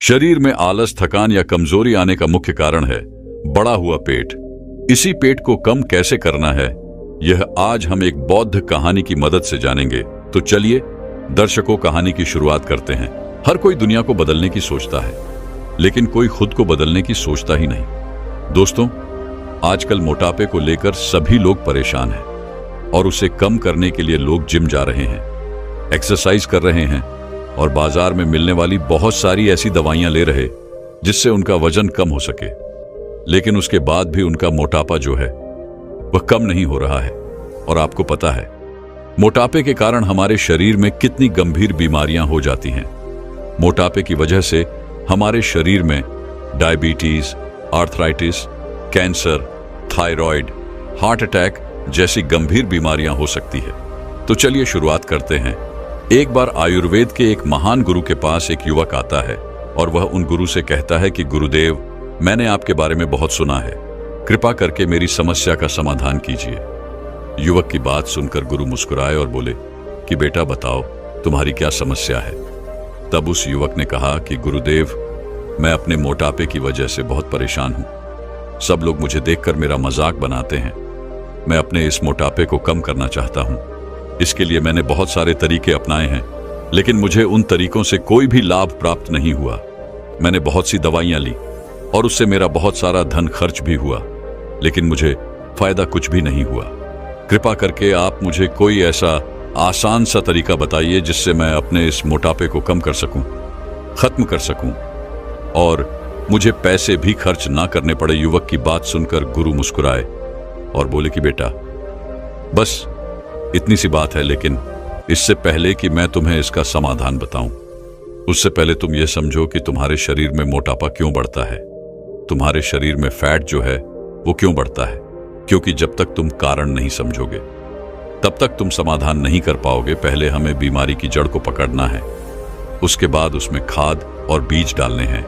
शरीर में आलस, थकान या कमजोरी आने का मुख्य कारण है बड़ा हुआ पेट। इसी पेट को कम कैसे करना है, यह आज हम एक बौद्ध कहानी की मदद से जानेंगे। तो चलिए दर्शकों, कहानी की शुरुआत करते हैं। हर कोई दुनिया को बदलने की सोचता है, लेकिन कोई खुद को बदलने की सोचता ही नहीं। दोस्तों, आजकल मोटापे को लेकर सभी लोग परेशान हैं और उसे कम करने के लिए लोग जिम जा रहे हैं, एक्सरसाइज कर रहे हैं और बाजार में मिलने वाली बहुत सारी ऐसी दवाइयां ले रहे जिससे उनका वजन कम हो सके। लेकिन उसके बाद भी उनका मोटापा जो है वह कम नहीं हो रहा है। और आपको पता है, मोटापे के कारण हमारे शरीर में कितनी गंभीर बीमारियां हो जाती हैं। मोटापे की वजह से हमारे शरीर में diabetes, arthritis, cancer, thyroid, heart attack जैसी गंभीर बीमारियां हो सकती है। तो चलिए शुरुआत करते हैं। एक बार आयुर्वेद के एक महान गुरु के पास एक युवक आता है और वह उन गुरु से कहता है कि गुरुदेव, मैंने आपके बारे में बहुत सुना है, कृपा करके मेरी समस्या का समाधान कीजिए। युवक की बात सुनकर गुरु मुस्कुराए और बोले कि बेटा बताओ, तुम्हारी क्या समस्या है। तब उस युवक ने कहा कि गुरुदेव, मैं अपने मोटापे की वजह से बहुत परेशान हूं। सब लोग मुझे देखकर मेरा मजाक बनाते हैं। मैं अपने इस मोटापे को कम करना चाहता हूं। इसके लिए मैंने बहुत सारे तरीके अपनाए हैं, लेकिन मुझे उन तरीकों से कोई भी लाभ प्राप्त नहीं हुआ। मैंने बहुत सी दवाइयां ली और उससे मेरा बहुत सारा धन खर्च भी हुआ, लेकिन मुझे फायदा कुछ भी नहीं हुआ। कृपा करके आप मुझे कोई ऐसा आसान सा तरीका बताइए जिससे मैं अपने इस मोटापे को कम कर सकूं, खत्म कर सकूं और मुझे पैसे भी खर्च ना करने पड़े। युवक की बात सुनकर गुरु मुस्कुराए और बोले कि बेटा, बस इतनी सी बात है, लेकिन इससे पहले कि मैं तुम्हें इसका समाधान बताऊं, उससे पहले तुम यह समझो कि तुम्हारे शरीर में मोटापा क्यों बढ़ता है। तुम्हारे शरीर में फैट जो है वो क्यों बढ़ता है, क्योंकि जब तक तुम कारण नहीं समझोगे तब तक तुम समाधान नहीं कर पाओगे। पहले हमें बीमारी की जड़ को पकड़ना है, उसके बाद उसमें खाद और बीज डालने हैं,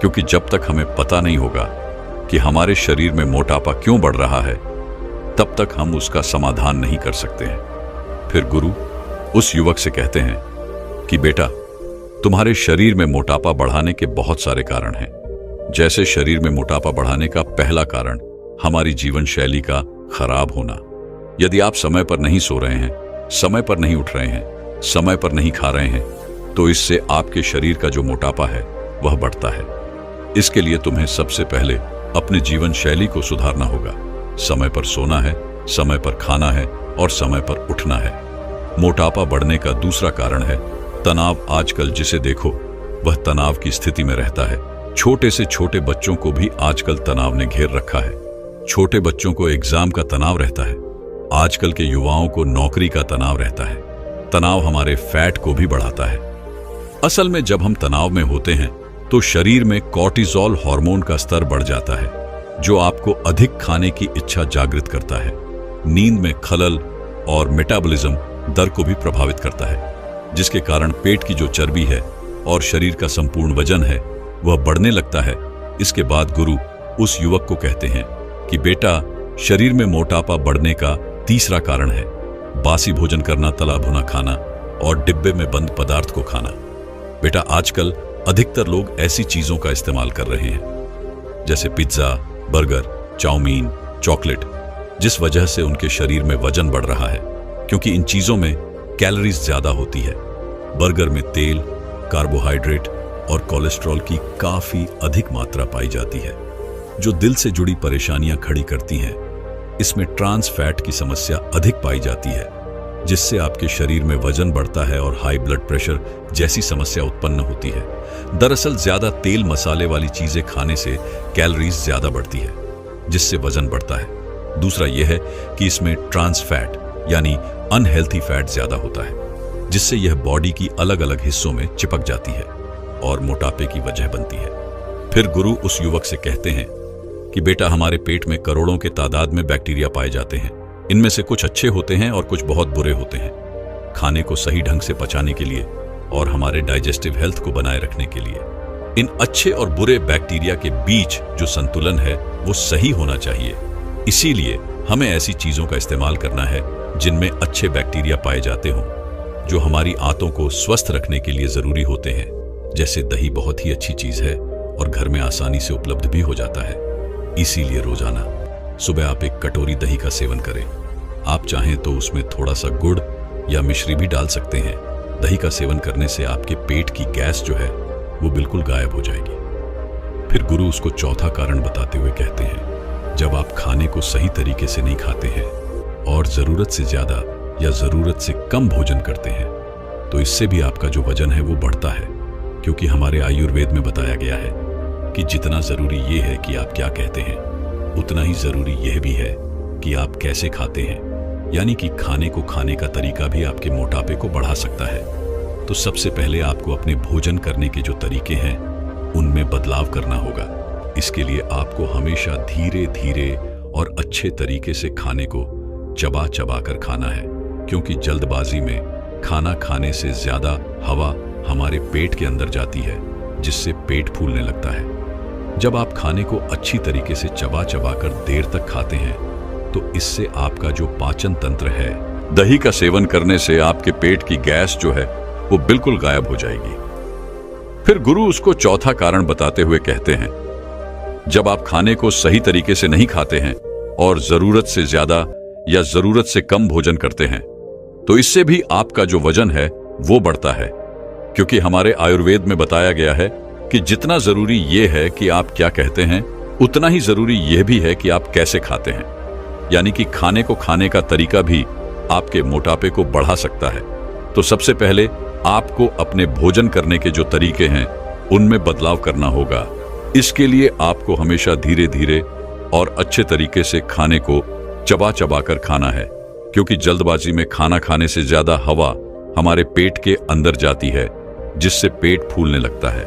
क्योंकि जब तक हमें पता नहीं होगा कि हमारे शरीर में मोटापा क्यों बढ़ रहा है, तब तक हम उसका समाधान नहीं कर सकते हैं। फिर गुरु उस युवक से कहते हैं कि बेटा, तुम्हारे शरीर में मोटापा बढ़ाने के बहुत सारे कारण हैं। जैसे शरीर में मोटापा बढ़ाने का पहला कारण हमारी जीवन शैली का खराब होना। यदि आप समय पर नहीं सो रहे हैं, समय पर नहीं उठ रहे हैं, समय पर नहीं खा रहे हैं, तो इससे आपके शरीर का जो मोटापा है वह बढ़ता है। इसके लिए तुम्हें सबसे पहले अपने जीवन शैली को सुधारना होगा। समय पर सोना है, समय पर खाना है और समय पर उठना है। मोटापा बढ़ने का दूसरा कारण है तनाव। आजकल जिसे देखो वह तनाव की स्थिति में रहता है। छोटे से छोटे बच्चों को भी आजकल तनाव ने घेर रखा है। छोटे बच्चों को एग्जाम का तनाव रहता है। आजकल के युवाओं को नौकरी का तनाव रहता है। तनाव हमारे फैट को भी बढ़ाता है। असल में जब हम तनाव में होते हैं तो शरीर में कॉर्टिसोल हार्मोन का स्तर बढ़ जाता है, जो आपको अधिक खाने की इच्छा जागृत करता है। नींद में खलल और मेटाबॉलिज्म दर को भी प्रभावित करता है, जिसके कारण पेट की जो चर्बी है और शरीर का संपूर्ण वजन है वह बढ़ने लगता है। इसके बाद गुरु उस युवक को कहते हैं कि बेटा, शरीर में मोटापा बढ़ने का तीसरा कारण है बासी भोजन करना, तला भुना खाना और डिब्बे में बंद पदार्थ को खाना। बेटा, आजकल अधिकतर लोग ऐसी चीजों का इस्तेमाल कर रहे हैं जैसे पिज्जा, बर्गर, चाउमीन, चॉकलेट, जिस वजह से उनके शरीर में वजन बढ़ रहा है, क्योंकि इन चीजों में कैलोरीज ज्यादा होती है। बर्गर में तेल, कार्बोहाइड्रेट और कोलेस्ट्रॉल की काफी अधिक मात्रा पाई जाती है, जो दिल से जुड़ी परेशानियां खड़ी करती हैं। इसमें ट्रांस फैट की समस्या अधिक पाई जाती है, जिससे आपके शरीर में वजन बढ़ता है और हाई ब्लड प्रेशर जैसी समस्या उत्पन्न होती है। दरअसल ज्यादा तेल मसाले वाली चीजें खाने से कैलोरीज ज्यादा बढ़ती है, जिससे वजन बढ़ता है। दूसरा यह है कि इसमें ट्रांस फैट यानी अनहेल्थी फैट ज्यादा होता है, जिससे यह बॉडी की अलग अलग हिस्सों में चिपक जाती है और मोटापे की वजह बनती है। फिर गुरु उस युवक से कहते हैं कि बेटा, हमारे पेट में करोड़ों के तादाद में बैक्टीरिया पाए जाते हैं। इनमें से कुछ अच्छे होते हैं और कुछ बहुत बुरे होते हैं। खाने को सही ढंग से पचाने के लिए और हमारे डाइजेस्टिव हेल्थ को बनाए रखने के लिए इन अच्छे और बुरे बैक्टीरिया के बीच जो संतुलन है वो सही होना चाहिए। इसीलिए हमें ऐसी चीजों का इस्तेमाल करना है जिनमें अच्छे बैक्टीरिया पाए जाते हों, जो हमारी आंतों को स्वस्थ रखने के लिए जरूरी होते हैं, जैसे दही बहुत ही अच्छी चीज है और घर में आसानी से उपलब्ध भी हो जाता है। इसीलिए रोजाना सुबह आप एक कटोरी दही का सेवन करें। आप चाहें तो उसमें थोड़ा सा गुड़ या मिश्री भी डाल सकते हैं। दही का सेवन करने से आपके पेट की गैस जो है वो बिल्कुल गायब हो जाएगी। फिर गुरु उसको चौथा कारण बताते हुए कहते हैं, जब आप खाने को सही तरीके से नहीं खाते हैं और जरूरत से ज्यादा या जरूरत से कम भोजन करते हैं तो इससे भी आपका जो वजन है वो बढ़ता है। क्योंकि हमारे आयुर्वेद में बताया गया है कि जितना जरूरी ये है कि आप क्या कहते हैं, उतना ही जरूरी यह भी है कि आप कैसे खाते हैं। यानी कि खाने को खाने का तरीका भी आपके मोटापे को बढ़ा सकता है। तो सबसे पहले आपको अपने भोजन करने के जो तरीके हैं उनमें बदलाव करना होगा। इसके लिए आपको हमेशा धीरे धीरे और अच्छे तरीके से खाने को चबा चबा कर खाना है। क्योंकि जल्दबाजी में खाना खाने से ज्यादा हवा हमारे पेट के अंदर जाती है, जिससे पेट फूलने लगता है। जब आप खाने को अच्छी तरीके से चबा चबा कर देर तक खाते हैं तो इससे आपका जो पाचन तंत्र है, दही का सेवन करने से आपके पेट की गैस जो है वो बिल्कुल गायब हो जाएगी। फिर गुरु उसको चौथा कारण बताते हुए कहते हैं, जब आप खाने को सही तरीके से नहीं खाते हैं और जरूरत से ज्यादा या जरूरत से कम भोजन करते हैं तो इससे भी आपका जो वजन है वो बढ़ता है। क्योंकि हमारे आयुर्वेद में बताया गया है कि जितना जरूरी यह है कि आप क्या कहते हैं, उतना ही जरूरी यह भी है कि आप कैसे खाते हैं। यानी कि खाने को खाने का तरीका भी आपके मोटापे को बढ़ा सकता है। तो सबसे पहले आपको अपने भोजन करने के जो तरीके हैं उनमें बदलाव करना होगा। इसके लिए आपको हमेशा धीरे धीरे और अच्छे तरीके से खाने को चबा चबा कर खाना है। क्योंकि जल्दबाजी में खाना खाने से ज्यादा हवा हमारे पेट के अंदर जाती है, जिससे पेट फूलने लगता है।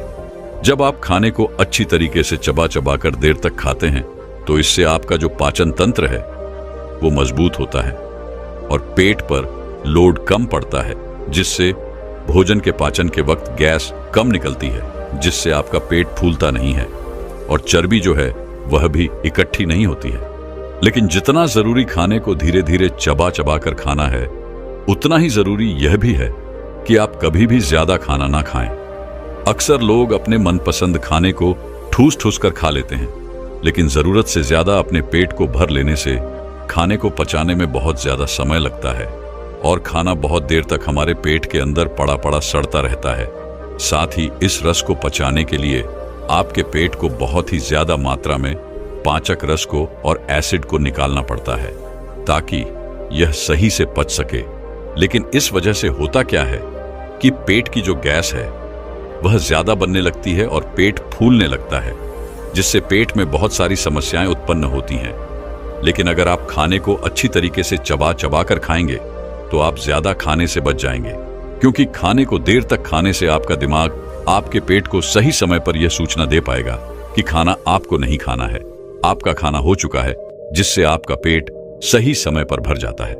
जब आप खाने को अच्छी तरीके से चबा चबा कर देर तक खाते हैं तो इससे आपका जो पाचन तंत्र है वो मजबूत होता है और पेट पर लोड कम पड़ता है, जिससे भोजन के पाचन के वक्त गैस कम निकलती है, जिससे आपका पेट फूलता नहीं है और चर्बी जो है वह भी इकट्ठी नहीं होती है। लेकिन जितना जरूरी खाने को धीरे धीरे चबा चबा कर खाना है, उतना ही जरूरी यह भी है कि आप कभी भी ज्यादा खाना ना खाएं। अक्सर लोग अपने मनपसंद खाने को ठूस ठूस कर खा लेते हैं, लेकिन जरूरत से ज्यादा अपने पेट को भर लेने से खाने को पचाने में बहुत ज्यादा समय लगता है और खाना बहुत देर तक हमारे पेट के अंदर पड़ा पड़ा सड़ता रहता है। साथ ही इस रस को पचाने के लिए आपके पेट को बहुत ही ज्यादा मात्रा में पाचक रस को और एसिड को निकालना पड़ता है ताकि यह सही से पच सके। लेकिन इस वजह से होता क्या है कि पेट की जो गैस है वह ज्यादा बनने लगती है और पेट फूलने लगता है, जिससे पेट में बहुत सारी समस्याएं उत्पन्न होती हैं। लेकिन अगर आप खाने को अच्छी तरीके से चबा चबा कर खाएंगे तो आप ज्यादा खाने से बच जाएंगे। क्योंकि खाने को देर तक खाने से आपका दिमाग आपके पेट को सही समय पर यह सूचना दे पाएगा कि खाना आपको नहीं खाना है, आपका खाना हो चुका है, जिससे आपका पेट सही समय पर भर जाता है।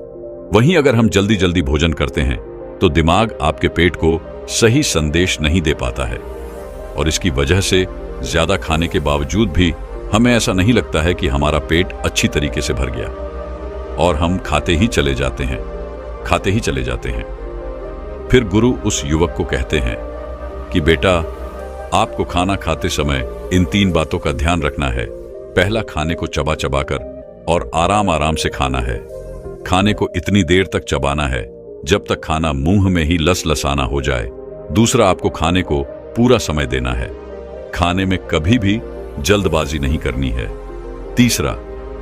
वहीं अगर हम जल्दी जल्दी भोजन करते हैं तो दिमाग आपके पेट को सही संदेश नहीं दे पाता है और इसकी वजह से ज्यादा खाने के बावजूद भी हमें ऐसा नहीं लगता है कि हमारा पेट अच्छी तरीके से भर गया और हम खाते ही चले जाते हैं। फिर गुरु उस युवक को कहते हैं कि बेटा, आपको खाना खाते समय इन 3 बातों का ध्यान रखना है। पहला, खाने को चबा चबा कर और आराम आराम से खाना है। खाने को इतनी देर तक चबाना है जब तक खाना मुंह में ही लसलसाना हो जाए। दूसरा, आपको खाने को पूरा समय देना है। खाने में कभी भी जल्दबाजी नहीं करनी है। तीसरा,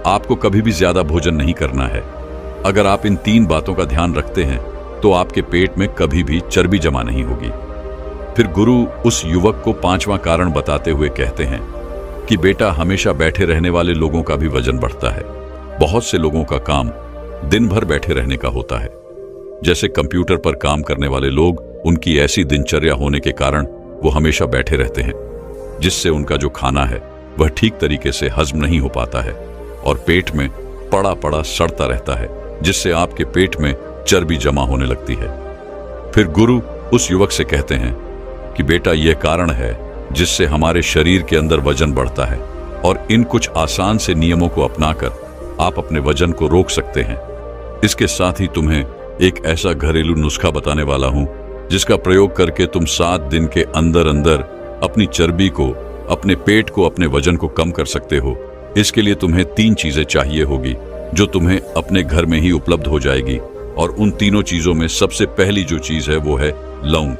आपको कभी भी ज्यादा भोजन नहीं करना है। अगर आप इन 3 बातों का ध्यान रखते हैं तो आपके पेट में कभी भी चर्बी जमा नहीं होगी। फिर गुरु उस युवक को 5वां कारण बताते हुए कहते हैं कि बेटा, हमेशा बैठे रहने वाले लोगों का भी वजन बढ़ता है। बहुत से लोगों का काम दिन भर बैठे रहने का होता है। जैसे कंप्यूटर पर काम करने वाले लोग, उनकी ऐसी दिनचर्या होने के कारण वो हमेशा बैठे रहते हैं, जिससे उनका जो खाना है वह ठीक तरीके से हजम नहीं हो पाता है और पेट में पड़ा पड़ा सड़ता रहता है, जिससे आपके पेट में चर्बी जमा होने लगती है। फिर गुरु उस युवक से कहते हैं कि बेटा, यह कारण है जिससे हमारे शरीर के अंदर वजन बढ़ता है और इन कुछ आसान से नियमों को अपनाकर आप अपने वजन को रोक सकते हैं। इसके साथ ही तुम्हें एक ऐसा घरेलू नुस्खा बताने वाला हूं जिसका प्रयोग करके तुम 7 दिन के अंदर अंदर अपनी चर्बी को, अपने पेट को, अपने वजन को कम कर सकते हो। इसके लिए तुम्हें 3 चीजें चाहिए होगी जो तुम्हें अपने घर में ही उपलब्ध हो जाएगी। और उन तीनों चीजों में सबसे पहली जो चीज है वो है लौंग,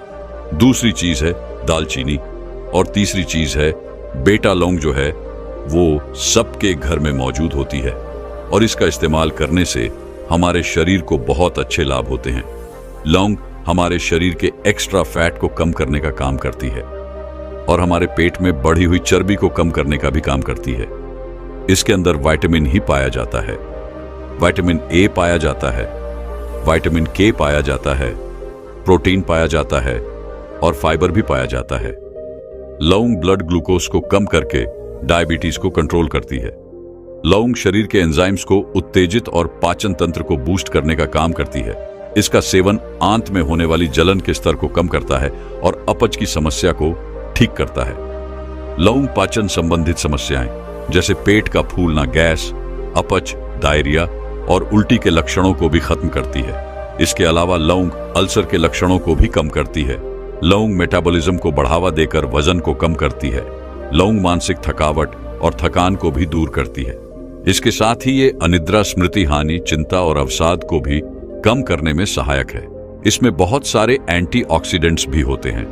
दूसरी चीज है दालचीनी और तीसरी चीज है बेटा लौंग, जो है वो सबके घर में मौजूद होती है। और इसका इस्तेमाल करने से हमारे शरीर को बहुत अच्छे लाभ होते हैं। लौंग हमारे शरीर के एक्स्ट्रा फैट को कम करने का काम करती है और हमारे पेट में बढ़ी हुई चर्बी को कम करने का भी काम करती है। इसके अंदर विटामिन ही पाया जाता है, विटामिन ए पाया जाता है, विटामिन के पाया जाता है, प्रोटीन पाया जाता है और फाइबर भी पाया जाता है। लौंग ब्लड ग्लूकोज को कम करके डायबिटीज को कंट्रोल करती है। लौंग शरीर के एंजाइम्स को उत्तेजित और पाचन तंत्र को बूस्ट करने का काम करती है। इसका सेवन आंत में होने वाली जलन के स्तर को कम करता है और अपच की समस्या को ठीक करता है। लौंग पाचन संबंधित समस्याएं जैसे पेट का फूलना, गैस, अपच, डायरिया और उल्टी के लक्षणों को भी खत्म करती है। इसके अलावा लौंग अल्सर के लक्षणों को भी कम करती है। लौंग मेटाबॉलिज्म को बढ़ावा देकर वजन को कम करती है। लौंग मानसिक थकावट और थकान को भी दूर करती है। इसके साथ ही ये अनिद्रा, स्मृति हानि, चिंता और अवसाद को भी कम करने में सहायक है। इसमें बहुत सारे एंटीऑक्सीडेंट्स भी होते हैं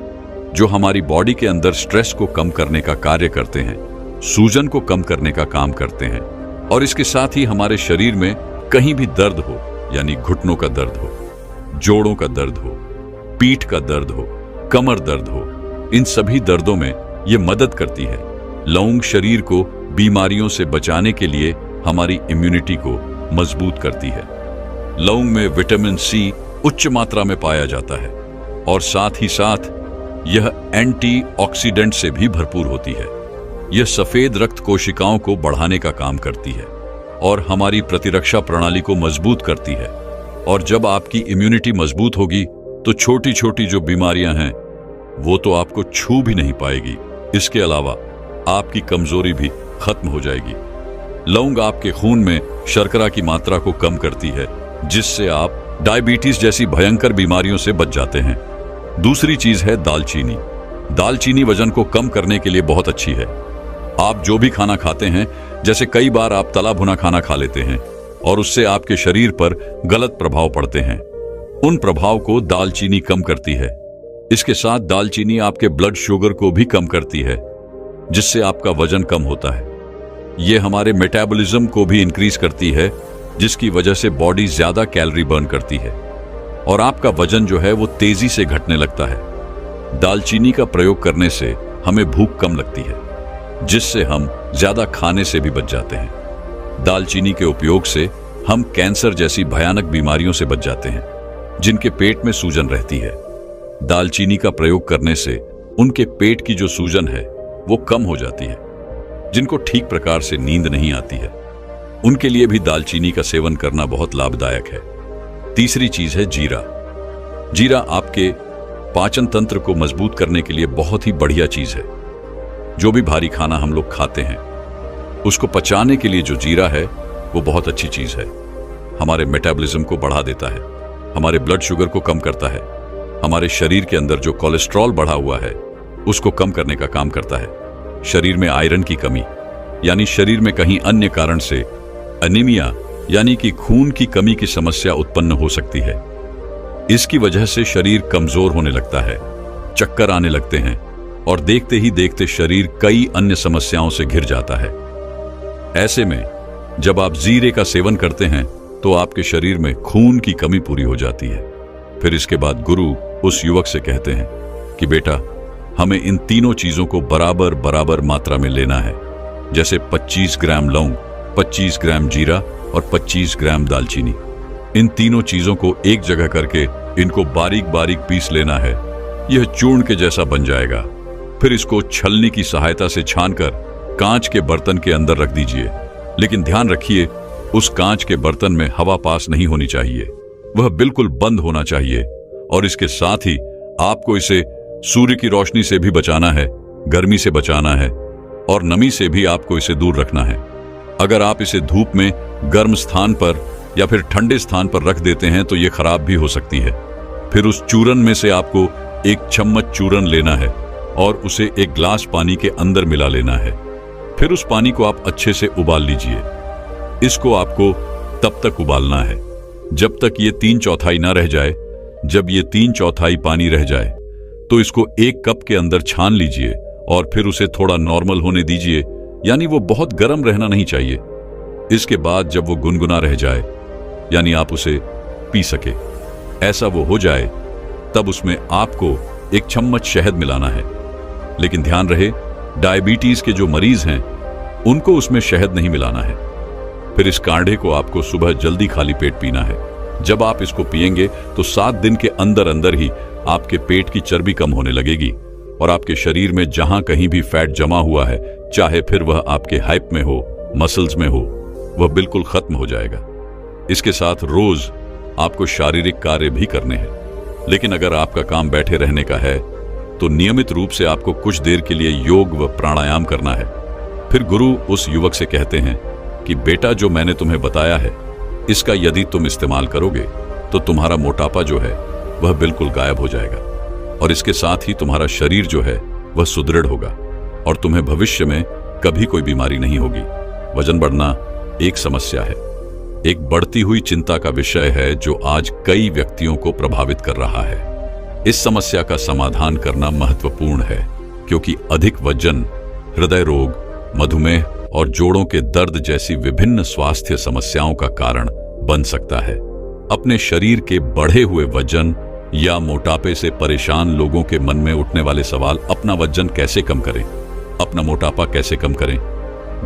जो हमारी बॉडी के अंदर स्ट्रेस को कम करने का कार्य करते हैं, सूजन को कम करने का काम करते हैं। और इसके साथ ही हमारे शरीर में कहीं भी दर्द हो, यानी घुटनों का दर्द हो, जोड़ों का दर्द हो, पीठ का दर्द हो, कमर दर्द हो, इन सभी दर्दों में ये मदद करती है। लौंग शरीर को बीमारियों से बचाने के लिए हमारी इम्यूनिटी को मजबूत करती है। लौंग में विटामिन सी उच्च मात्रा में पाया जाता है और साथ ही साथ यह एंटीऑक्सीडेंट से भी भरपूर होती है। यह सफेद रक्त कोशिकाओं को बढ़ाने का काम करती है और हमारी प्रतिरक्षा प्रणाली को मजबूत करती है। और जब आपकी इम्यूनिटी मजबूत होगी तो छोटी छोटी जो बीमारियां हैं वो तो आपको छू भी नहीं पाएगी। इसके अलावा आपकी कमजोरी भी खत्म हो जाएगी। लौंग आपके खून में शर्करा की मात्रा को कम करती है, जिससे आप डायबिटीज जैसी भयंकर बीमारियों से बच जाते हैं। दूसरी चीज है दालचीनी। दालचीनी वजन को कम करने के लिए बहुत अच्छी है। आप जो भी खाना खाते हैं, जैसे कई बार आप तला भुना खाना खा लेते हैं और उससे आपके शरीर पर गलत प्रभाव पड़ते हैं, उन प्रभाव को दालचीनी कम करती है। इसके साथ दालचीनी आपके ब्लड शुगर को भी कम करती है, जिससे आपका वजन कम होता है। यह हमारे मेटाबॉलिज्म को भी इंक्रीज करती है, जिसकी वजह से बॉडी ज्यादा कैलोरी बर्न करती है और आपका वजन जो है वो तेजी से घटने लगता है। दालचीनी का प्रयोग करने से हमें भूख कम लगती है, जिससे हम ज्यादा खाने से भी बच जाते हैं। दालचीनी के उपयोग से हम कैंसर जैसी भयानक बीमारियों से बच जाते हैं, जिनके पेट में सूजन रहती है। दालचीनी का प्रयोग करने से उनके पेट की जो सूजन है वो कम हो जाती है। जिनको ठीक प्रकार से नींद नहीं आती है, उनके लिए भी दालचीनी का सेवन करना बहुत लाभदायक है। तीसरी चीज है जीरा। जीरा आपके पाचन तंत्र को मजबूत करने के लिए बहुत ही बढ़िया चीज है। जो भी भारी खाना हम लोग खाते हैं, उसको पचाने के लिए जो जीरा है वो बहुत अच्छी चीज है। हमारे मेटाबॉलिज्म को बढ़ा देता है, हमारे ब्लड शुगर को कम करता है, हमारे शरीर के अंदर जो कोलेस्ट्रॉल बढ़ा हुआ है उसको कम करने का काम करता है। शरीर में आयरन की कमी, यानी शरीर में कहीं अन्य कारण से एनीमिया यानी कि खून की कमी की समस्या उत्पन्न हो सकती है। इसकी वजह से शरीर कमजोर होने लगता है, चक्कर आने लगते हैं और देखते ही देखते शरीर कई अन्य समस्याओं से घिर जाता है। ऐसे में जब आप जीरे का सेवन करते हैं तो आपके शरीर में खून की कमी पूरी हो जाती है। फिर इसके बाद गुरु उस युवक से कहते हैं कि बेटा, हमें इन तीनों चीजों को बराबर बराबर मात्रा में लेना है, जैसे 25 ग्राम लौंग, 25 ग्राम जीरा और 25 ग्राम दालचीनी। इन तीनों चीजों को एक जगह करके इनको बारीक बारीक पीस लेना है। यह चूर्ण के जैसा बन जाएगा। फिर इसको छलनी की सहायता से छानकर कांच के बर्तन के अंदर रख दीजिए। लेकिन ध्यान रखिए, उस कांच के बर्तन में हवा पास नहीं होनी चाहिए, वह बिल्कुल बंद होना चाहिए। और इसके साथ ही आपको इसे सूर्य की रोशनी से भी बचाना है, गर्मी से बचाना है और नमी से भी आपको इसे दूर रखना है। अगर आप इसे धूप में गर्म स्थान पर या फिर ठंडे स्थान पर रख देते हैं तो यह खराब भी हो सकती है। फिर उस चूरन में से आपको 1 चम्मच चूरन लेना है और उसे 1 गिलास पानी के अंदर मिला लेना है। फिर उस पानी को आप अच्छे से उबाल लीजिए। इसको आपको तब तक उबालना है जब तक ये 3/4 ना रह जाए। जब ये 3/4 पानी रह जाए तो इसको 1 कप के अंदर छान लीजिए और फिर उसे थोड़ा नॉर्मल होने दीजिए, यानी वो बहुत गर्म रहना नहीं चाहिए। इसके बाद जब वो गुनगुना रह जाए, यानी आप उसे पी सके, ऐसा वो हो जाए, तब उसमें आपको 1 चम्मच शहद मिलाना है। लेकिन ध्यान रहे, डायबिटीज के जो मरीज हैं उनको उसमें शहद नहीं मिलाना है। फिर इस काढ़े को आपको सुबह जल्दी खाली पेट पीना है। जब आप इसको पिएंगे तो 7 दिन के अंदर अंदर ही आपके पेट की चर्बी कम होने लगेगी और आपके शरीर में जहां कहीं भी फैट जमा हुआ है, चाहे फिर वह आपके हाइप में हो, मसल्स में हो, वह बिल्कुल खत्म हो जाएगा। इसके साथ रोज आपको शारीरिक कार्य भी करने हैं। लेकिन अगर आपका काम बैठे रहने का है तो नियमित रूप से आपको कुछ देर के लिए योग व प्राणायाम करना है। फिर गुरु उस युवक से कहते हैं कि बेटा, जो मैंने तुम्हें बताया है, इसका यदि तुम इस्तेमाल करोगे तो तुम्हारा मोटापा जो है वह बिल्कुल गायब हो जाएगा और इसके साथ ही तुम्हारा शरीर जो है वह सुदृढ़ होगा और तुम्हें भविष्य में कभी कोई बीमारी नहीं होगी। वजन बढ़ना एक समस्या है, एक बढ़ती हुई चिंता का विषय है जो आज कई व्यक्तियों को प्रभावित कर रहा है। इस समस्या का समाधान करना महत्वपूर्ण है क्योंकि अधिक वजन हृदय रोग, मधुमेह और जोड़ों के दर्द जैसी विभिन्न स्वास्थ्य समस्याओं का कारण बन सकता है। अपने शरीर के बढ़े हुए वजन या मोटापे से परेशान लोगों के मन में उठने वाले सवाल: अपना वजन कैसे कम करें, अपना मोटापा कैसे कम करें,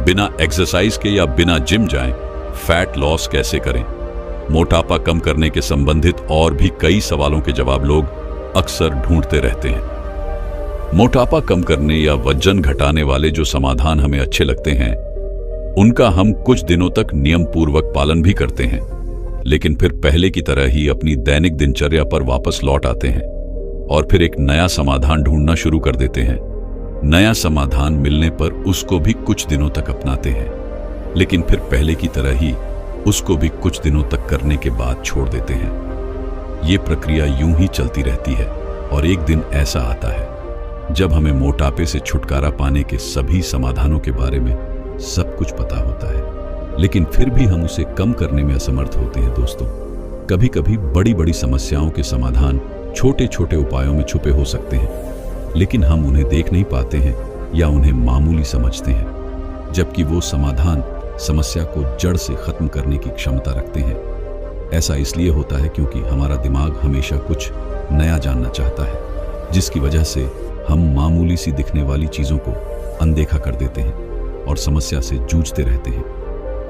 बिना एक्सरसाइज के या बिना जिम जाएं, फैट लॉस कैसे करें। मोटापा कम करने के संबंधित और भी कई सवालों के जवाब लोग अक्सर ढूंढते रहते हैं। मोटापा कम करने या वजन घटाने वाले जो समाधान हमें अच्छे लगते हैं, उनका हम कुछ दिनों तक नियम पूर्वक पालन भी करते हैं, लेकिन फिर पहले की तरह ही अपनी दैनिक दिनचर्या पर वापस लौट आते हैं और फिर एक नया समाधान ढूंढना शुरू कर देते हैं। नया समाधान मिलने पर उसको भी कुछ दिनों तक अपनाते हैं, लेकिन फिर पहले की तरह ही उसको भी कुछ दिनों तक करने के बाद छोड़ देते हैं। ये प्रक्रिया यूं ही चलती रहती है और एक दिन ऐसा आता है जब हमें मोटापे से छुटकारा पाने के सभी समाधानों के बारे में सब कुछ पता होता है, लेकिन फिर भी हम उसे कम करने में असमर्थ होते हैं। दोस्तों, कभी कभी बड़ी बड़ी समस्याओं के समाधान छोटे छोटे उपायों में छुपे हो सकते हैं, लेकिन हम उन्हें देख नहीं पाते हैं या उन्हें मामूली समझते हैं, जबकि वो समाधान समस्या को जड़ से खत्म करने की क्षमता रखते हैं। ऐसा इसलिए होता है क्योंकि हमारा दिमाग हमेशा कुछ नया जानना चाहता है, जिसकी वजह से हम मामूली सी दिखने वाली चीजों को अनदेखा कर देते हैं और समस्या से जूझते रहते हैं।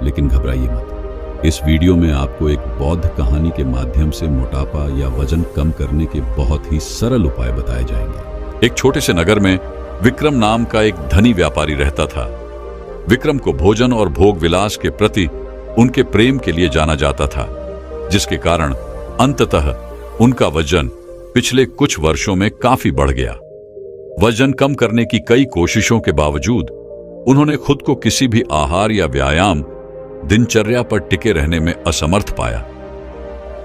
लेकिन घबराइए मत, इस वीडियो में आपको एक बौद्ध कहानी के माध्यम से मोटापा या वजन कम करने के बहुत ही सरल उपाय बताए जाएंगे। एक छोटे से नगर में विक्रम नाम का एक धनी व्यापारी रहता था। विक्रम को भोजन और भोग विलास के प्रति उनके प्रेम के लिए जाना जाता था, जिसके कारण अंततः उनका वजन पिछले कुछ वर्षों में काफी बढ़ गया। वजन कम करने की कई कोशिशों के बावजूद उन्होंने खुद को किसी भी आहार या व्यायाम दिनचर्या पर टिके रहने में असमर्थ पाया।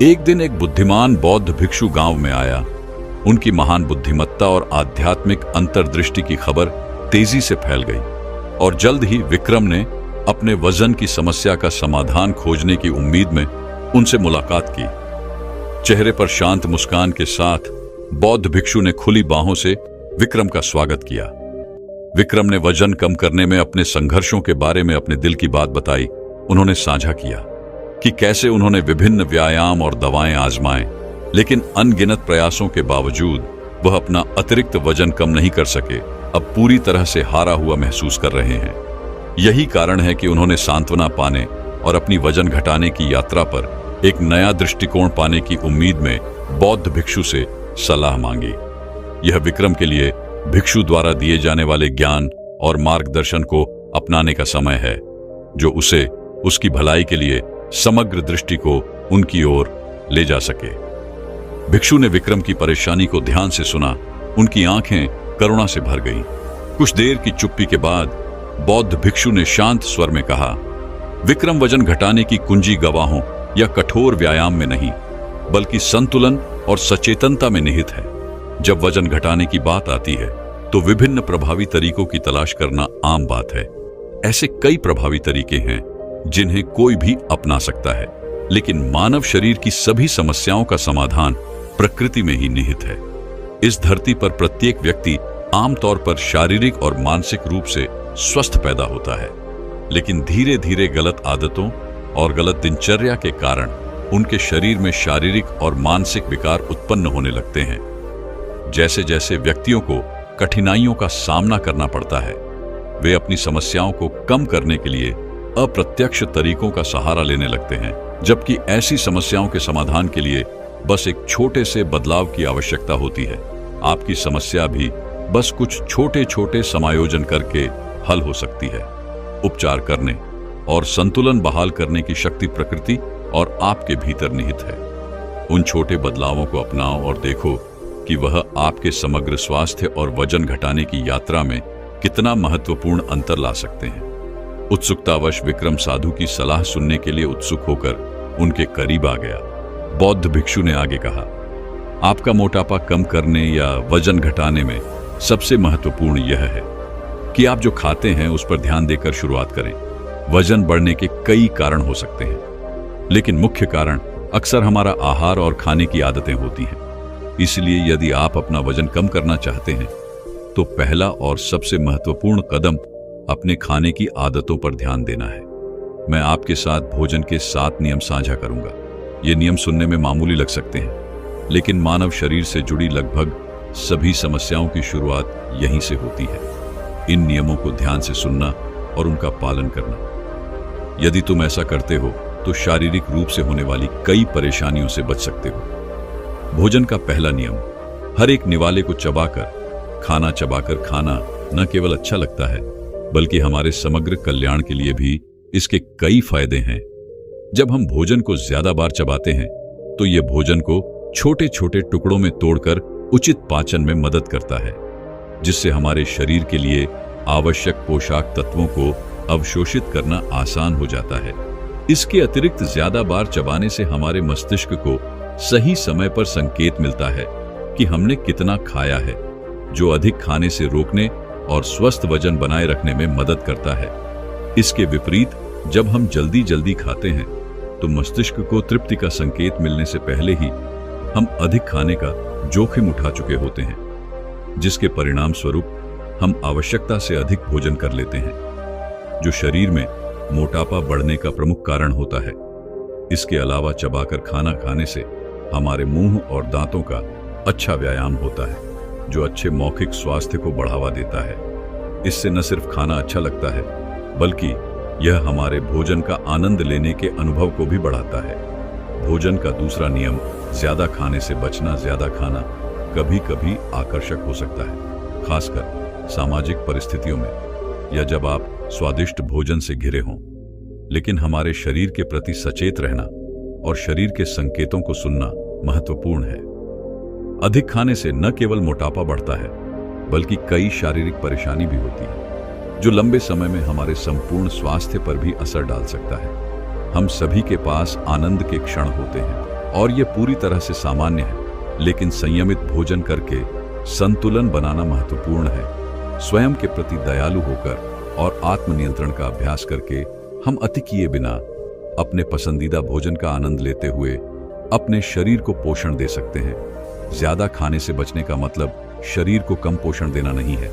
एक दिन एक बुद्धिमान बौद्ध भिक्षु गांव में आया। उनकी महान बुद्धिमत्ता और आध्यात्मिक अंतर्दृष्टि की खबर तेजी से फैल गई और जल्द ही विक्रम ने अपने वजन की समस्या का समाधान खोजने की उम्मीद में उनसे मुलाकात की। चेहरे पर शांत मुस्कान के साथ बौद्ध भिक्षु ने खुली बाहों से विक्रम का स्वागत किया। विक्रम ने वजन कम करने में अपने संघर्षों के बारे में अपने दिल की बात बताई। उन्होंने साझा किया कि कैसे उन्होंने विभिन्न व्यायाम और दवाएं आजमाएं, लेकिन अनगिनत प्रयासों के बावजूद वह अपना अतिरिक्त वजन कम नहीं कर सके। अब पूरी तरह से हारा हुआ महसूस कर रहे हैं। यही कारण है कि उन्होंने सांत्वना पाने और अपनी वजन घटाने की यात्रा पर एक नया दृष्टिकोण पाने की उम्मीद में बौद्ध भिक्षु से सलाह मांगी। यह विक्रम के लिए भिक्षु द्वारा दिए जाने वाले ज्ञान और मार्गदर्शन को अपनाने का समय है, जो उसे उसकी भलाई के लिए समग्र दृष्टि को उनकी ओर ले जा सके। भिक्षु ने विक्रम की परेशानी को ध्यान से सुना। उनकी आंखें करुणा से भर गईं। कुछ देर की चुप्पी के बाद बौद्ध भिक्षु ने शांत स्वर में कहा, विक्रम, वजन घटाने की कुंजी गवाहों या कठोर व्यायाम में नहीं, बल्कि संतुलन और सचेतनता में निहित है। जब वजन घटाने की बात आती है तो विभिन्न प्रभावी तरीकों की तलाश करना आम बात है। ऐसे कई प्रभावी तरीके हैं जिन्हें कोई भी अपना सकता है, लेकिन मानव शरीर की सभी समस्याओं का समाधान प्रकृति में ही निहित है। इस धरती पर प्रत्येक व्यक्ति आमतौर पर शारीरिक और मानसिक रूप से स्वस्थ पैदा होता है, लेकिन धीरे धीरे गलत आदतों और गलत दिनचर्या के कारण उनके शरीर में शारीरिक और मानसिक विकार उत्पन्न होने लगते हैं। जैसे जैसे व्यक्तियों को कठिनाइयों का सामना करना पड़ता है, वे अपनी समस्याओं को कम करने के लिए अप्रत्यक्ष तरीकों का सहारा लेने लगते हैं, जबकि ऐसी समस्याओं के समाधान के लिए बस एक छोटे से बदलाव की आवश्यकता होती है। आपकी समस्या भी बस कुछ छोटे छोटे समायोजन करके हल हो सकती है। उपचार करने और संतुलन बहाल करने की शक्ति प्रकृति और आपके भीतर निहित है। उन छोटे बदलावों को अपनाओ और देखो कि वह आपके समग्र स्वास्थ्य और वजन घटाने की यात्रा में कितना महत्वपूर्ण अंतर ला सकते हैं। उत्सुकतावश विक्रम साधु की सलाह सुनने के लिए उत्सुक होकर उनके करीब आ गया। बौद्ध भिक्षु ने आगे कहा, आपका मोटापा कम करने या वजन घटाने में सबसे महत्वपूर्ण यह है कि आप जो खाते हैं उस पर ध्यान देकर शुरुआत करें। वजन बढ़ने के कई कारण हो सकते हैं, लेकिन मुख्य कारण अक्सर हमारा आहार और खाने की आदतें होती हैं। इसलिए यदि आप अपना वजन कम करना चाहते हैं तो पहला और सबसे महत्वपूर्ण कदम अपने खाने की आदतों पर ध्यान देना है। मैं आपके साथ भोजन के 7 नियम साझा करूंगा। ये नियम सुनने में मामूली लग सकते हैं, लेकिन मानव शरीर से जुड़ी लगभग सभी समस्याओं की शुरुआत यहीं से होती है। इन नियमों को ध्यान से सुनना और उनका पालन करना। यदि तुम ऐसा करते हो तो शारीरिक रूप से होने वाली कई परेशानियों से बच सकते हो। भोजन का पहला नियम, हर एक निवाले को चबाकर खाना न केवल अच्छा लगता है, बल्कि हमारे समग्र कल्याण के लिए भी इसके कई फायदे हैं। जब हम भोजन को ज्यादा बार चबाते हैं तो यह भोजन को छोटे छोटे टुकड़ों में तोड़कर उचित पाचन में मदद करता है, जिससे हमारे शरीर के लिए आवश्यक पोषक तत्वों को अवशोषित करना आसान हो जाता है। इसके अतिरिक्त ज्यादा बार चबाने से हमारे मस्तिष्क को सही समय पर संकेत मिलता है कि हमने कितना खाया है, जो अधिक खाने से रोकने और स्वस्थ वजन बनाए रखने में मदद करता है। इसके विपरीत जब हम जल्दी जल्दी खाते हैं तो मस्तिष्क को तृप्ति का संकेत मिलने से पहले ही हम अधिक खाने का जोखिम उठा चुके होते हैं, जिसके परिणाम स्वरूप हम आवश्यकता से अधिक भोजन कर लेते हैं, जो शरीर में मोटापा बढ़ने का प्रमुख कारण होता है। इसके अलावा चबाकर खाना खाने से हमारे मुंह और दांतों का अच्छा व्यायाम होता है, जो अच्छे मौखिक स्वास्थ्य को बढ़ावा देता है। इससे न सिर्फ खाना अच्छा लगता है, बल्कि यह हमारे भोजन का आनंद लेने के अनुभव को भी बढ़ाता है। भोजन का दूसरा नियम, ज्यादा खाने से बचना। ज्यादा खाना कभी कभी आकर्षक हो सकता है, खासकर सामाजिक परिस्थितियों में या जब आप स्वादिष्ट भोजन से घिरे हों, लेकिन हमारे शरीर के प्रति सचेत रहना और शरीर के संकेतों को सुनना महत्वपूर्ण है। अधिक खाने से न केवल मोटापा बढ़ता है, बल्कि कई शारीरिक परेशानी भी होती है, जो लंबे समय में हमारे संपूर्ण स्वास्थ्य पर भी असर डाल सकता है। हम सभी के पास आनंद के क्षण होते हैं और यह पूरी तरह से सामान्य है, लेकिन संयमित भोजन करके संतुलन बनाना महत्वपूर्ण है। स्वयं के प्रति दयालु होकर और आत्मनियंत्रण का अभ्यास करके हम अति किए बिना अपने पसंदीदा भोजन का आनंद लेते हुए अपने शरीर को पोषण दे सकते हैं। ज्यादा खाने से बचने का मतलब शरीर को कम पोषण देना नहीं है,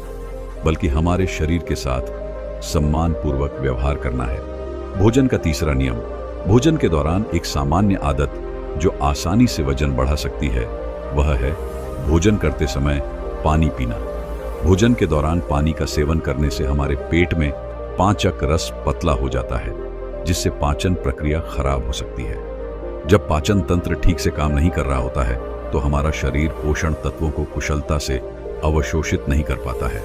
बल्कि हमारे शरीर के साथ सम्मानपूर्वक व्यवहार करना है। भोजन का तीसरा नियम, भोजन के दौरान एक सामान्य आदत जो आसानी से वजन बढ़ा सकती है, वह है भोजन करते समय पानी पीना। भोजन के दौरान पानी का सेवन करने से हमारे पेट में पाचक रस पतला हो जाता है, जिससे पाचन प्रक्रिया खराब हो सकती है। जब पाचन तंत्र ठीक से काम नहीं कर रहा होता है तो हमारा शरीर पोषण तत्वों को कुशलता से अवशोषित नहीं कर पाता है,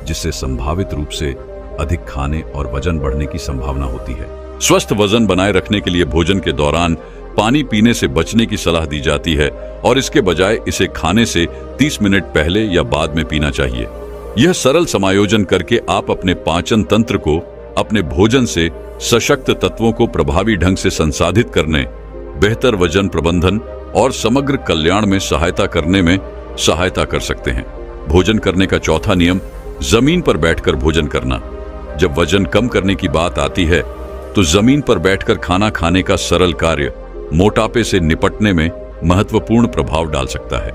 जिससे संभावित रूप से अधिक खाने और वजन बढ़ने की संभावना होती है। स्वस्थ वजन बनाए रखने के लिए भोजन के दौरान पानी पीने से बचने की सलाह दी जाती है और इसके बजाय इसे खाने से 30 मिनट पहले या बाद में पीना चाहिए। यह सरल समायोजन करके आप अपने पाचन तंत्र को अपने भोजन से सशक्त तत्वों को प्रभावी ढंग से संसाधित करने, बेहतर वजन प्रबंधन और समग्र कल्याण में सहायता करने में सहायता कर सकते हैं। भोजन करने का चौथा नियम, जमीन पर बैठकर भोजन करना। जब वजन कम करने की बात आती है तो जमीन पर बैठकर खाना खाने का सरल कार्य मोटापे से निपटने में महत्वपूर्ण प्रभाव डाल सकता है।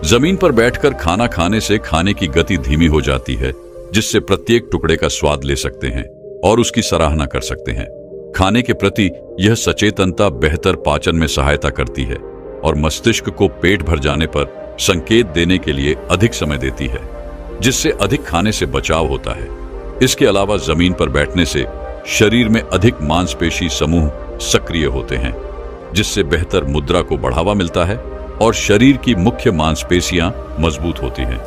जमीन पर बैठकर खाना खाने से खाने की गति धीमी हो जाती है, जिससे प्रत्येक टुकड़े का स्वाद ले सकते हैं और उसकी सराहना कर सकते हैं। खाने के प्रति यह सचेतनता बेहतर पाचन में सहायता करती है और मस्तिष्क को पेट भर जाने पर संकेत देने के लिए अधिक समय देती है, जिससे अधिक खाने से बचाव होता है। इसके अलावा जमीन पर बैठने से शरीर में अधिक मांसपेशी समूह सक्रिय होते हैं, जिससे बेहतर मुद्रा को बढ़ावा मिलता है और शरीर की मुख्य मांसपेशियां मजबूत होती हैं।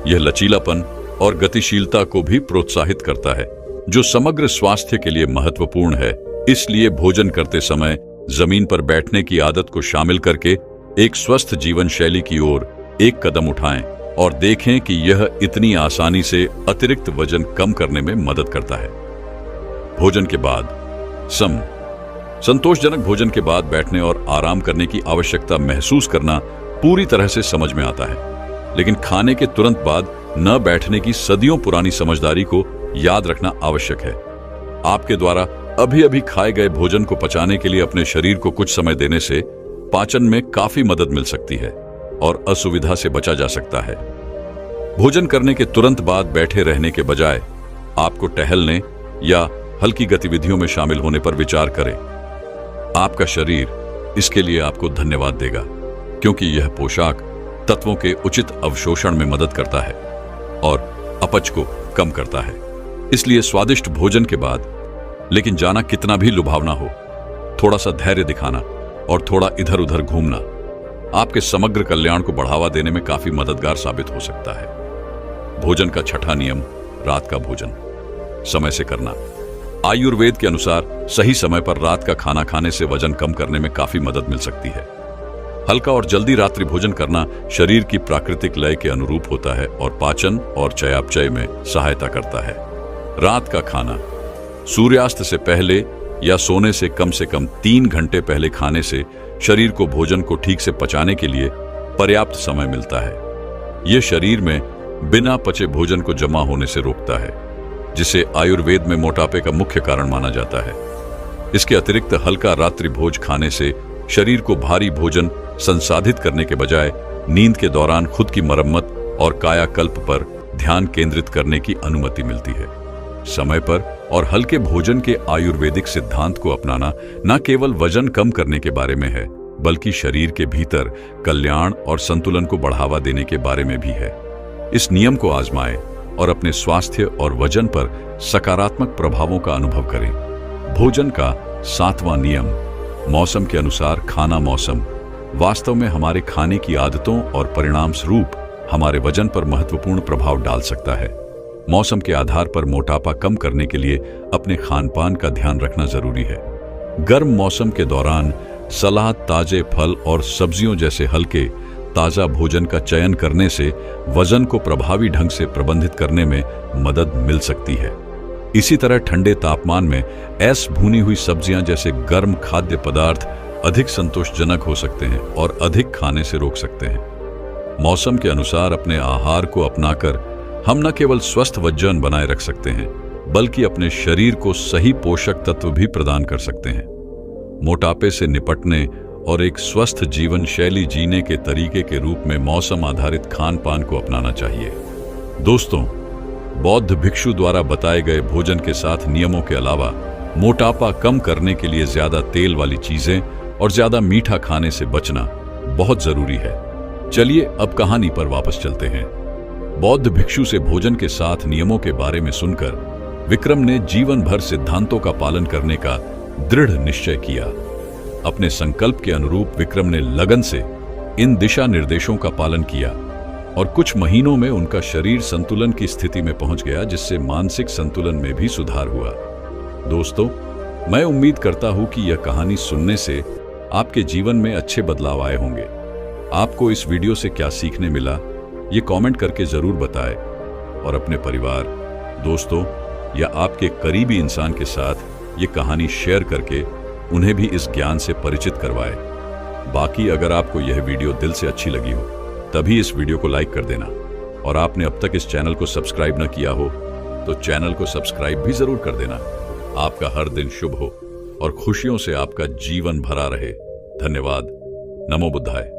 यह लचीलापन और गतिशीलता को भी प्रोत्साहित करता है, जो समग्र स्वास्थ्य के लिए महत्वपूर्ण है। इसलिए भोजन करते समय जमीन पर बैठने की आदत को शामिल करके एक स्वस्थ जीवन शैली की ओर एक कदम उठाएं और देखें कि यह इतनी आसानी से अतिरिक्त वजन कम करने में मदद करता है। भोजन के बाद संतोषजनक भोजन के बाद बैठने और आराम करने की आवश्यकता महसूस करना पूरी तरह से समझ में आता है, लेकिन खाने के तुरंत बाद न बैठने की सदियों पुरानी समझदारी को याद रखना आवश्यक है। आपके द्वारा अभी अभी खाए गए भोजन को पचाने के लिए अपने शरीर को कुछ समय देने से पाचन में काफी मदद मिल सकती है और असुविधा से बचा जा सकता है। भोजन करने के तुरंत बाद बैठे रहने के बजाय आपको टहलने या हल्की गतिविधियों में शामिल होने पर विचार करें। आपका शरीर इसके लिए आपको धन्यवाद देगा, क्योंकि यह पोशाक तत्वों के उचित अवशोषण में मदद करता है और अपच को कम करता है। इसलिए स्वादिष्ट भोजन के बाद, लेकिन जाना कितना भी लुभावना हो, थोड़ा सा धैर्य दिखाना और थोड़ा इधर उधर घूमना आपके समग्र कल्याण को बढ़ावा देने में काफी मददगार साबित हो सकता है। भोजन का छठा नियम, रात का भोजन समय से करना। आयुर्वेद के अनुसार सही समय पर रात का खाना खाने से वजन कम करने में काफी मदद मिल सकती है। हल्का और जल्दी रात्रि भोजन करना शरीर की प्राकृतिक लय के अनुरूप होता है और पाचन और चयापचय में सहायता करता है। रात का खाना सूर्यास्त से पहले या सोने से कम 3 घंटे पहले खाने से शरीर को भोजन को ठीक से पचाने के लिए पर्याप्त समय मिलता है। यह शरीर में बिना पचे भोजन को जमा होने से रोकता है, जिसे आयुर्वेद में मोटापे का मुख्य कारण माना जाता है। इसके अतिरिक्त हल्का रात्रि भोज खाने से शरीर को भारी भोजन संसाधित करने के बजाय नींद के दौरान खुद की मरम्मत और कायाकल्प पर ध्यान केंद्रित करने की अनुमति मिलती है। समय पर और हल्के भोजन के आयुर्वेदिक सिद्धांत को अपनाना न केवल वजन कम करने के बारे में है, बल्कि शरीर के भीतर कल्याण और संतुलन को बढ़ावा देने के बारे में भी है। इस नियम को आजमाएं और अपने स्वास्थ्य और वजन पर सकारात्मक प्रभावों का अनुभव करें। भोजन का 7वां नियम, मौसम के अनुसार खाना। मौसम वास्तव में हमारे खाने की आदतों और परिणाम स्वरूप हमारे वजन पर महत्वपूर्ण प्रभाव डाल सकता है। मौसम के आधार पर मोटापा कम करने के लिए अपने खानपान का ध्यान रखना जरूरी है। गर्म मौसम के दौरान सलाद, ताजे फल और सब्जियों जैसे हल्के ताजा भोजन का चयन करने से वजन को प्रभावी ढंग से प्रबंधित करने में मदद मिल सकती है। इसी तरह ठंडे तापमान में भुनी हुई सब्जियां जैसे गर्म खाद्य पदार्थ अधिक संतोषजनक हो सकते हैं और अधिक खाने से रोक सकते हैं। मौसम के अनुसार अपने आहार को अपनाकर हम न केवल स्वस्थ वजन बनाए रख सकते हैं, बल्कि अपने शरीर को सही पोषक तत्व भी प्रदान कर सकते हैं। मोटापे से निपटने और एक स्वस्थ जीवन शैली जीने के तरीके के रूप में मौसम आधारित खान पान को अपनाना चाहिए। दोस्तों, बौद्ध भिक्षु द्वारा बताए गए भोजन के 7 नियमों के अलावा मोटापा कम करने के लिए ज्यादा तेल वाली चीजें और ज्यादा मीठा खाने से बचना बहुत जरूरी है। चलिए अब कहानी पर वापस चलते हैं। बौद्ध भिक्षु से भोजन के 7 नियमों के बारे में सुनकर विक्रम ने जीवन भर सिद्धांतों का पालन करने का दृढ़ निश्चय किया। अपने संकल्प के अनुरूप विक्रम ने लगन से इन दिशा निर्देशों का पालन किया और कुछ महीनों में उनका शरीर संतुलन की स्थिति में पहुंच गया, जिससे मानसिक संतुलन में भी सुधार हुआ। दोस्तों, मैं उम्मीद करता हूं कि यह कहानी सुनने से आपके जीवन में अच्छे बदलाव आए होंगे। आपको इस वीडियो से क्या सीखने मिला, ये कमेंट करके जरूर बताएं और अपने परिवार, दोस्तों या आपके करीबी इंसान के साथ ये कहानी शेयर करके उन्हें भी इस ज्ञान से परिचित करवाएं। बाकी अगर आपको यह वीडियो दिल से अच्छी लगी हो तभी इस वीडियो को लाइक कर देना, और आपने अब तक इस चैनल को सब्सक्राइब न किया हो तो चैनल को सब्सक्राइब भी जरूर कर देना। आपका हर दिन शुभ हो और खुशियों से आपका जीवन भरा रहे। धन्यवाद। नमो बुद्धाय।